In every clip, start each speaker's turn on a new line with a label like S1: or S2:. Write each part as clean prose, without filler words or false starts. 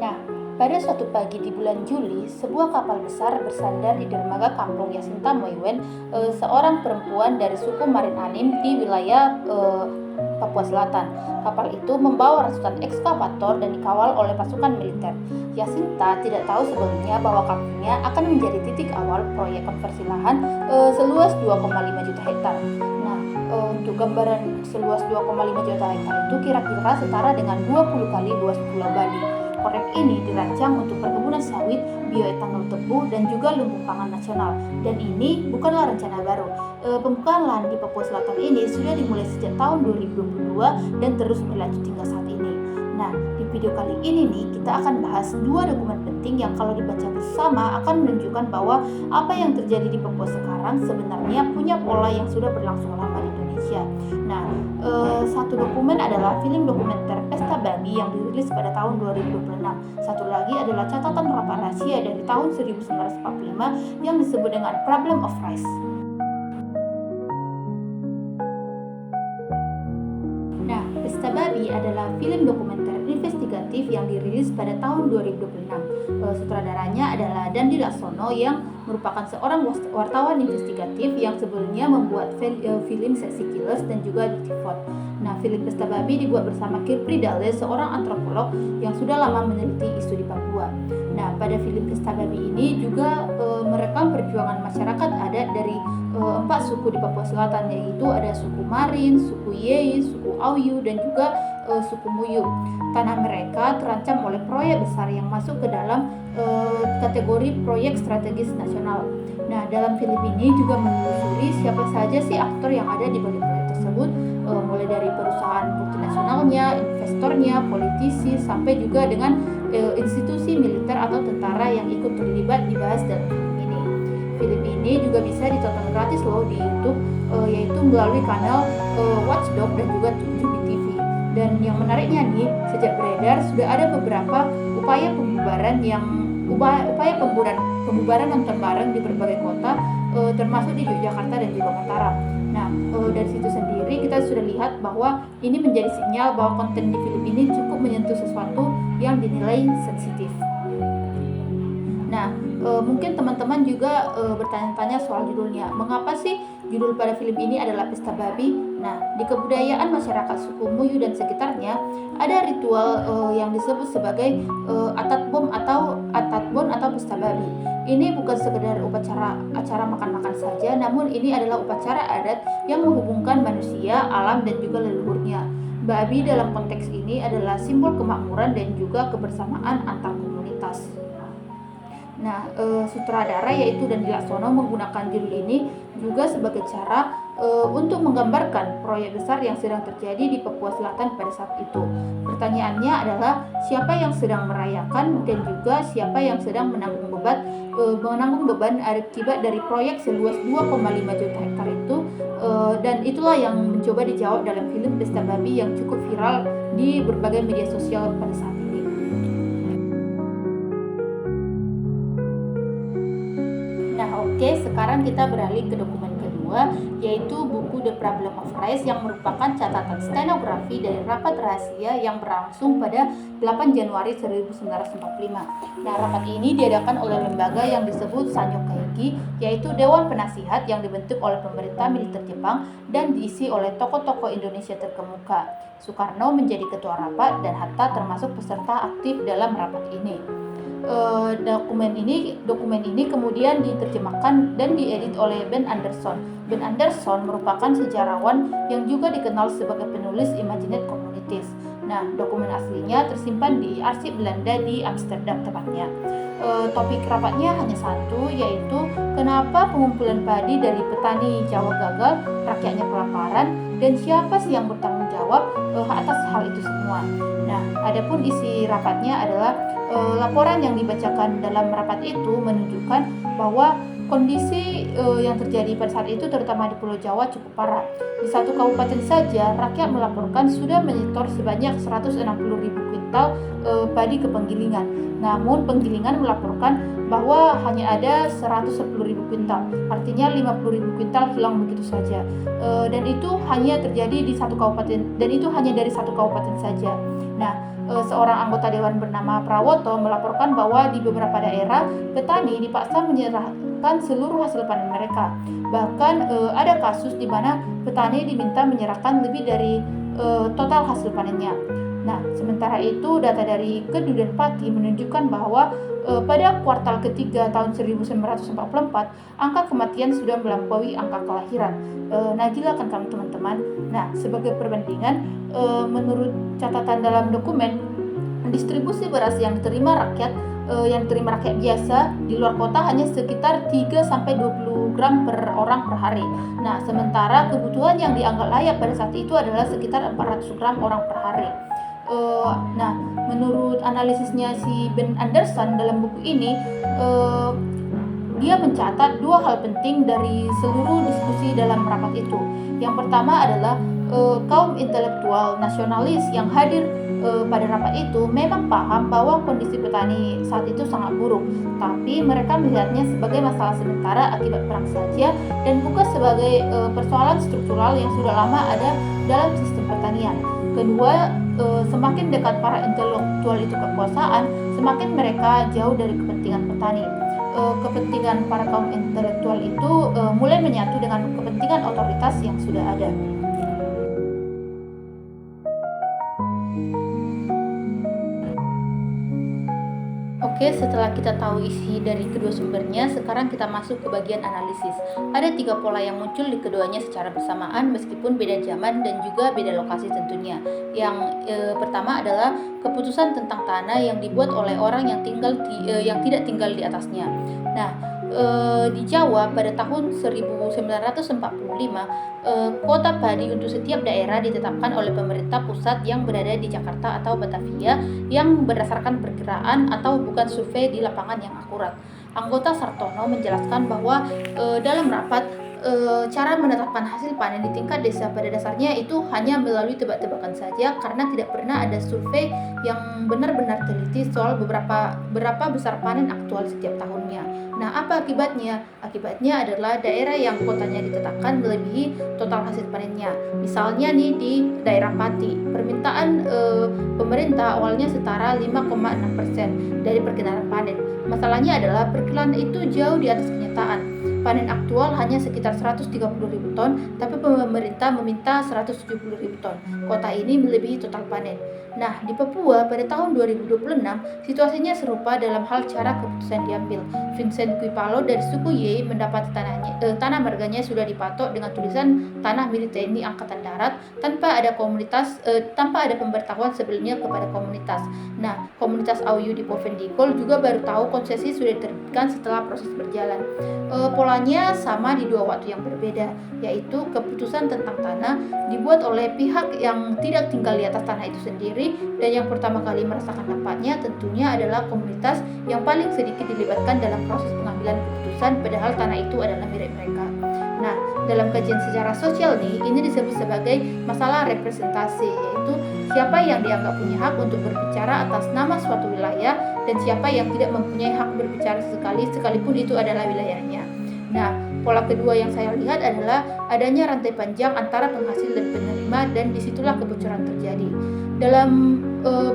S1: Nah, pada suatu pagi di bulan Juli, sebuah kapal besar bersandar di dermaga Kampung Yasinta Moiwen, seorang perempuan dari suku Marin Anim di wilayah Papua Selatan. Kapal itu membawa ratusan ekskavator dan dikawal oleh pasukan militer. Yasinta tidak tahu sebelumnya bahwa kampungnya akan menjadi titik awal proyek konversi lahan seluas 2,5 juta hektar. Nah, untuk gambaran seluas 2,5 juta hektar itu kira-kira setara dengan 20 kali luas Pulau Bali. Proyek ini dirancang untuk perkebunan sawit, bioetanol tebu, dan juga lumbung pangan nasional. Dan ini bukanlah rencana baru. Pembukaan lahan di Papua Selatan ini sudah dimulai sejak tahun 2022 dan terus berlanjut hingga saat ini. Nah, di video kali ini nih kita akan bahas dua dokumen penting yang kalau dibaca bersama akan menunjukkan bahwa apa yang terjadi di Papua sekarang sebenarnya punya pola yang sudah berlangsung lama di Indonesia. Nah, satu dokumen adalah film dokumenter Pesta Babi yang dirilis pada tahun 2026. Satu lagi adalah catatan rapat rahasia dari tahun 1945 yang disebut dengan Problem of Rice. Nah, Pesta Babi adalah film dokumenter investigatif yang dirilis pada tahun 2026. Sutradaranya adalah Dandi Laksono yang merupakan seorang wartawan investigatif yang sebelumnya membuat film Seksi Killers dan juga Detifot. Nah, film Pesta Babi dibuat bersama Kirpri Dale, seorang antropolog yang sudah lama meneliti isu di Papua. Nah, pada film Pesta Babi ini juga merekam perjuangan masyarakat adat dari 4 suku di Papua Selatan, yaitu ada suku Marin, suku Yei, suku Auyu, dan juga suku Muyu. Tanah mereka terancam oleh proyek besar yang masuk ke dalam kategori proyek strategis nasional. Nah, dalam film ini juga menelusuri siapa saja sih aktor yang ada di balik proyek tersebut, mulai dari perusahaan multinasionalnya, investornya, politisi, sampai juga dengan institusi militer atau tentara yang ikut terlibat dibahas dalam film ini. Film ini juga bisa ditonton gratis loh di YouTube, yaitu melalui kanal Watchdog dan juga Tujuh TV. Dan yang menariknya nih, sejak beredar sudah ada beberapa upaya pembubaran nonton bareng di berbagai kota, termasuk di Yogyakarta dan juga Mataram. Nah, dari situ sendiri kita sudah lihat bahwa ini menjadi sinyal bahwa konten di film ini cukup menyentuh sesuatu yang dinilai sensitif. Nah, mungkin teman-teman juga bertanya-tanya soal judulnya. Mengapa sih judul pada film ini adalah Pesta Babi? Nah, di kebudayaan masyarakat suku Muyu dan sekitarnya ada ritual yang disebut sebagai atatbon atau Pesta Babi. Ini bukan sekedar acara makan-makan saja, namun ini adalah upacara adat yang menghubungkan manusia, alam, dan juga leluhurnya. Babi dalam konteks ini adalah simbol kemakmuran dan juga kebersamaan antar komunitas. Nah, sutradara yaitu Dandi Laksono menggunakan judul ini juga sebagai cara untuk menggambarkan proyek besar yang sedang terjadi di Papua Selatan pada saat itu. Pertanyaannya adalah siapa yang sedang merayakan dan juga siapa yang sedang menanggung beban akibat dari proyek seluas 2,5 juta hektar itu, dan itulah yang mencoba dijawab dalam film Pesta Babi yang cukup viral di berbagai media sosial pada saat ini. Oke, sekarang kita beralih ke dokumen kedua, yaitu buku The Problem of Rice yang merupakan catatan stenografi dari rapat rahasia yang berlangsung pada 8 Januari 1945. Nah, rapat ini diadakan oleh lembaga yang disebut Sanyo Kaigi, yaitu Dewan Penasihat yang dibentuk oleh pemerintah militer Jepang dan diisi oleh tokoh-tokoh Indonesia terkemuka. Soekarno menjadi ketua rapat dan Hatta termasuk peserta aktif dalam rapat ini. Dokumen ini kemudian diterjemahkan dan diedit oleh Ben Anderson. Ben Anderson merupakan sejarawan yang juga dikenal sebagai penulis Imaginate Communities. Nah, dokumen aslinya tersimpan di arsip Belanda di Amsterdam tepatnya. Topik rapatnya hanya satu, yaitu kenapa pengumpulan padi dari petani Jawa gagal, rakyatnya kelaparan, dan siapa sih yang bertanggung jawab atas hal itu semua. Nah, adapun isi rapatnya adalah laporan yang dibacakan dalam rapat itu menunjukkan bahwa kondisi yang terjadi pada saat itu terutama di Pulau Jawa cukup parah. Di satu kabupaten saja rakyat melaporkan sudah menyetor sebanyak 160.000 kuintal padi ke penggilingan. Namun penggilingan melaporkan bahwa hanya ada 110.000 kuintal, artinya 50.000 kuintal hilang begitu saja. Dan itu hanya terjadi di satu kabupaten, dan itu hanya dari satu kabupaten saja. Nah, seorang anggota dewan bernama Prawoto melaporkan bahwa di beberapa daerah petani dipaksa menyerahkan seluruh hasil panen mereka. Bahkan ada kasus di mana petani diminta menyerahkan lebih dari total hasil panennya. Nah, sementara itu data dari Keduren Pati menunjukkan bahwa pada kuartal ketiga tahun 1944, angka kematian sudah melampaui angka kelahiran. Nah, gila kan kamu teman-teman? Nah, sebagai perbandingan, menurut catatan dalam dokumen, distribusi beras yang diterima rakyat biasa di luar kota hanya sekitar 3-20 gram per orang per hari. Nah, sementara kebutuhan yang dianggap layak pada saat itu adalah sekitar 400 gram orang per hari. Nah, menurut analisisnya si Ben Anderson dalam buku ini, dia mencatat dua hal penting dari seluruh diskusi dalam rapat itu. Yang pertama adalah kaum intelektual nasionalis yang hadir pada rapat itu memang paham bahwa kondisi petani saat itu sangat buruk, tapi mereka melihatnya sebagai masalah sementara akibat perang saja dan bukan sebagai persoalan struktural yang sudah lama ada dalam sistem pertanian. Kedua, semakin dekat para intelektual itu kekuasaan, semakin mereka jauh dari kepentingan petani. Kepentingan para kaum intelektual itu mulai menyatu dengan kepentingan otoritas yang sudah ada. Oke, setelah kita tahu isi dari kedua sumbernya, sekarang kita masuk ke bagian analisis. Ada 3 pola yang muncul di keduanya secara bersamaan meskipun beda zaman dan juga beda lokasi tentunya. Yang pertama adalah keputusan tentang tanah yang dibuat oleh orang yang tidak tinggal di atasnya. Nah, di Jawa pada tahun 1945, kuota padi untuk setiap daerah ditetapkan oleh pemerintah pusat yang berada di Jakarta atau Batavia yang berdasarkan perkiraan atau bukan survei di lapangan yang akurat. Anggota Sartono menjelaskan bahwa dalam rapat cara menetapkan hasil panen di tingkat desa pada dasarnya itu hanya melalui tebak-tebakan saja karena tidak pernah ada survei yang benar-benar teliti soal berapa besar panen aktual setiap tahunnya. Nah, apa akibatnya? Akibatnya adalah daerah yang kuotanya ditetapkan melebihi total hasil panennya. Misalnya nih di daerah Pati, permintaan pemerintah awalnya setara 5,6% dari perkiraan panen. Masalahnya adalah perkiraan itu jauh di atas kenyataan. Panen aktual hanya sekitar 130.000 ton, tapi pemerintah meminta 170.000 ton. Kota ini melebihi total panen. Nah, di Papua pada tahun 2026, situasinya serupa dalam hal cara keputusan diambil. Vincent Quipalo dari suku Ye mendapat tanah marganya sudah dipatok dengan tulisan tanah milik TNI Angkatan Darat tanpa ada pemberitahuan sebelumnya kepada komunitas. Nah, komunitas Auyu di Povendigol juga baru tahu konsesi sudah diterbitkan setelah proses berjalan. Polanya sama di dua waktu yang berbeda, yaitu keputusan tentang tanah dibuat oleh pihak yang tidak tinggal di atas tanah itu sendiri, dan yang pertama kali merasakan dampaknya tentunya adalah komunitas yang paling sedikit dilibatkan dalam proses pengambilan keputusan, padahal tanah itu adalah milik mereka. Nah, dalam kajian sejarah sosial ini disebut sebagai masalah representasi, yaitu siapa yang dianggap punya hak untuk berbicara atas nama suatu wilayah dan siapa yang tidak mempunyai hak berbicara sekalipun itu adalah wilayahnya. Nah, pola kedua yang saya lihat adalah adanya rantai panjang antara penghasil dan penerima, dan disitulah kebocoran terjadi. Dalam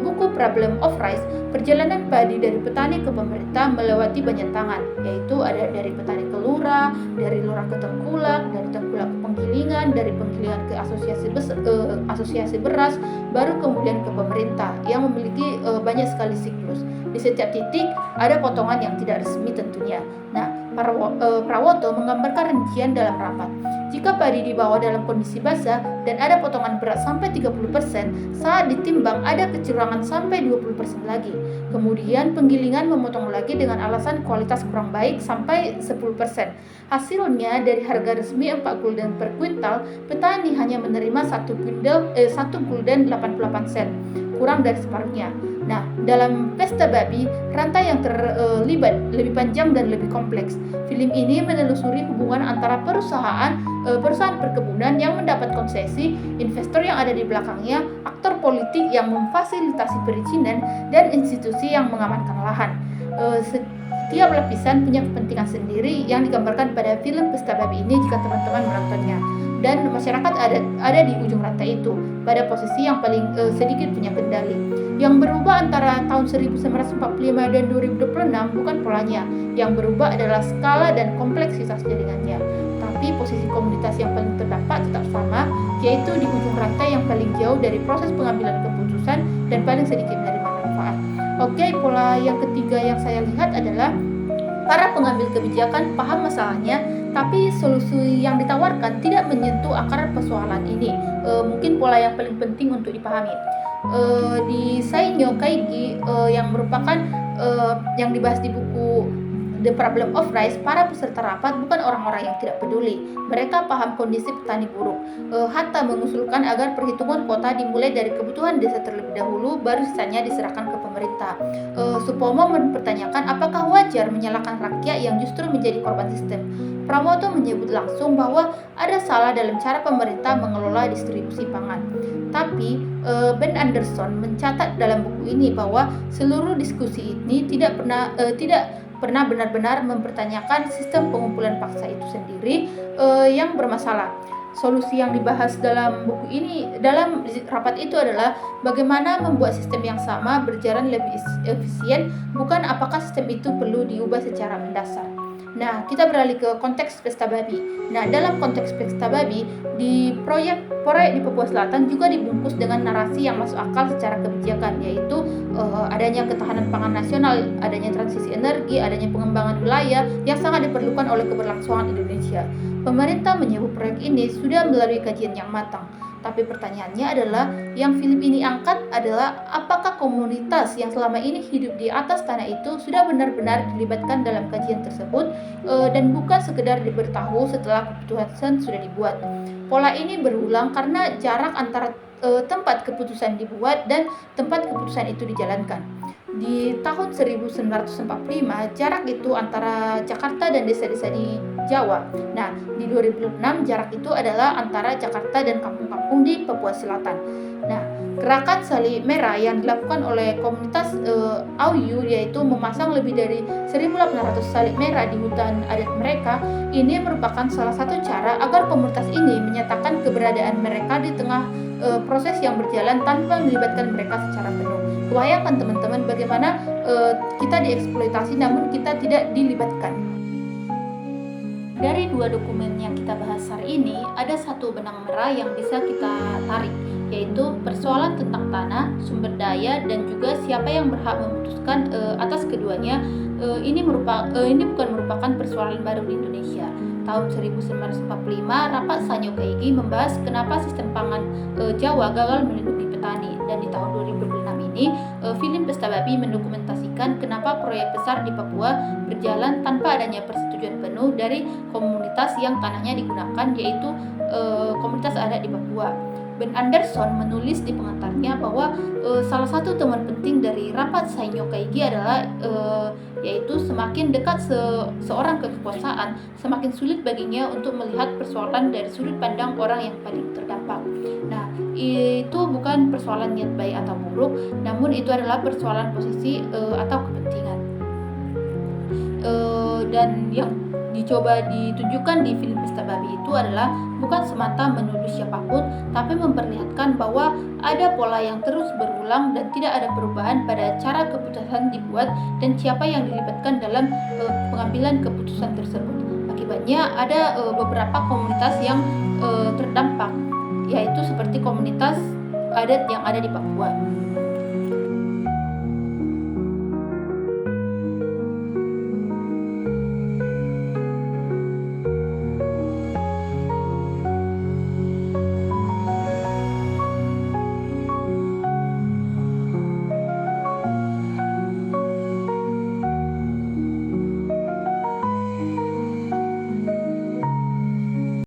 S1: buku Problem of Rice, perjalanan padi dari petani ke pemerintah melewati banyak tangan, yaitu ada dari petani ke lurah, dari lurah ke tengkulak, dari tengkulak ke penggilingan, dari penggilingan ke asosiasi beras, baru kemudian ke pemerintah yang memiliki banyak sekali siklus. Di setiap titik ada potongan yang tidak resmi tentunya. Nah, Prawoto menggambarkan rincian dalam rapat. Jika padi dibawa dalam kondisi basah dan ada potongan berat sampai 30%, saat ditimbang ada kecurangan sampai 20% lagi. Kemudian penggilingan memotong lagi dengan alasan kualitas kurang baik sampai 10%. Hasilnya dari harga resmi 4 gulden per kuintal, petani hanya menerima 1 gulden 88 sen, kurang dari separuhnya. Nah, dalam pesta babi, rantai yang terlibat lebih panjang dan lebih kompleks. Film ini menelusuri hubungan antara perusahaan perkebunan yang mendapat konsesi, investor yang ada di belakangnya, aktor politik yang memfasilitasi perizinan, dan institusi yang mengamankan lahan. Setiap lapisan punya kepentingan sendiri yang digambarkan pada film Pesta Babi ini jika teman-teman menontonnya. dan masyarakat ada di ujung rantai itu, pada posisi yang paling sedikit punya kendali. Yang berubah antara tahun 1945 dan 2026 bukan polanya, yang berubah adalah skala dan kompleksitas jaringannya. Tapi posisi komunitas yang paling terdampak tetap sama, yaitu di ujung rantai yang paling jauh dari proses pengambilan keputusan dan paling sedikit menerima manfaat. Oke, pola yang ketiga yang saya lihat adalah para pengambil kebijakan paham masalahnya, tapi solusi yang ditawarkan tidak menyentuh akar persoalan ini. Mungkin pola yang paling penting untuk dipahami. Di Sainyo Kaigi yang merupakan yang dibahas di buku The Problem of Rice, para peserta rapat bukan orang-orang yang tidak peduli. Mereka paham kondisi petani buruk. Hatta mengusulkan agar perhitungan kuota dimulai dari kebutuhan desa terlebih dahulu, baru sisanya diserahkan ke pemerintah. Supomo mempertanyakan apakah wajar menyalahkan rakyat yang justru menjadi korban sistem. Pramoto menyebut langsung bahwa ada salah dalam cara pemerintah mengelola distribusi pangan. Tapi Ben Anderson mencatat dalam buku ini bahwa seluruh diskusi ini tidak pernah benar-benar mempertanyakan sistem pengumpulan paksa itu sendiri yang bermasalah. Solusi yang dibahas dalam buku ini, dalam rapat itu adalah bagaimana membuat sistem yang sama berjalan lebih efisien, bukan apakah sistem itu perlu diubah secara mendasar. Nah, kita beralih ke konteks pesta babi. Nah, dalam konteks pesta babi, di proyek di Papua Selatan juga dibungkus dengan narasi yang masuk akal secara kebijakan, yaitu adanya ketahanan pangan nasional, adanya transisi energi, adanya pengembangan wilayah yang sangat diperlukan oleh keberlangsungan Indonesia. Pemerintah menyebut proyek ini sudah melalui kajian yang matang. Tapi pertanyaannya adalah, yang film ini angkat adalah apakah komunitas yang selama ini hidup di atas tanah itu sudah benar-benar dilibatkan dalam kajian tersebut dan bukan sekedar diberitahu setelah keputusan sudah dibuat. Pola ini berulang karena jarak antara tempat keputusan dibuat dan tempat keputusan itu dijalankan. Di tahun 1945, jarak itu antara Jakarta dan desa-desa di Jawa. Nah, di 2006 jarak itu adalah antara Jakarta dan kampung-kampung di Papua Selatan. Nah, gerakan salib merah yang dilakukan oleh komunitas Auyu, yaitu memasang lebih dari 1.800 salib merah di hutan adat mereka, ini merupakan salah satu cara agar komunitas ini menyatakan keberadaan mereka di tengah proses yang berjalan tanpa melibatkan mereka secara penuh. Bayangkan teman-teman bagaimana kita dieksploitasi namun kita tidak dilibatkan. Dari dua dokumen yang kita bahas hari ini, ada satu benang merah yang bisa kita tarik, yaitu persoalan tentang tanah, sumber daya, dan juga siapa yang berhak memutuskan atas keduanya. Ini bukan merupakan persoalan baru di Indonesia. Tahun 1945, rapat Sanyo Kaigi membahas kenapa sistem pangan Jawa gagal melindungi petani, dan di tahun 2006 ini film Pesta Babi mendokumentasikan kenapa proyek besar di Papua berjalan tanpa adanya persetujuan penuh dari komunitas yang tanahnya digunakan, yaitu komunitas adat di Papua. Ben Anderson menulis di pengantarnya bahwa salah satu temuan penting dari rapat Sanyo Kaigi adalah yaitu semakin dekat seorang ke kekuasaan, semakin sulit baginya untuk melihat persoalan dari sudut pandang orang yang paling terdampak. Nah, itu bukan persoalan niat baik atau buruk, namun itu adalah persoalan posisi atau kepentingan. Dan yang dicoba ditunjukkan di film Pesta Babi itu adalah bukan semata menuduh siapapun, tapi memperlihatkan bahwa ada pola yang terus berulang dan tidak ada perubahan pada cara keputusan dibuat dan siapa yang dilibatkan dalam pengambilan keputusan tersebut. Akibatnya ada beberapa komunitas yang terdampak, yaitu seperti komunitas adat yang ada di Papua.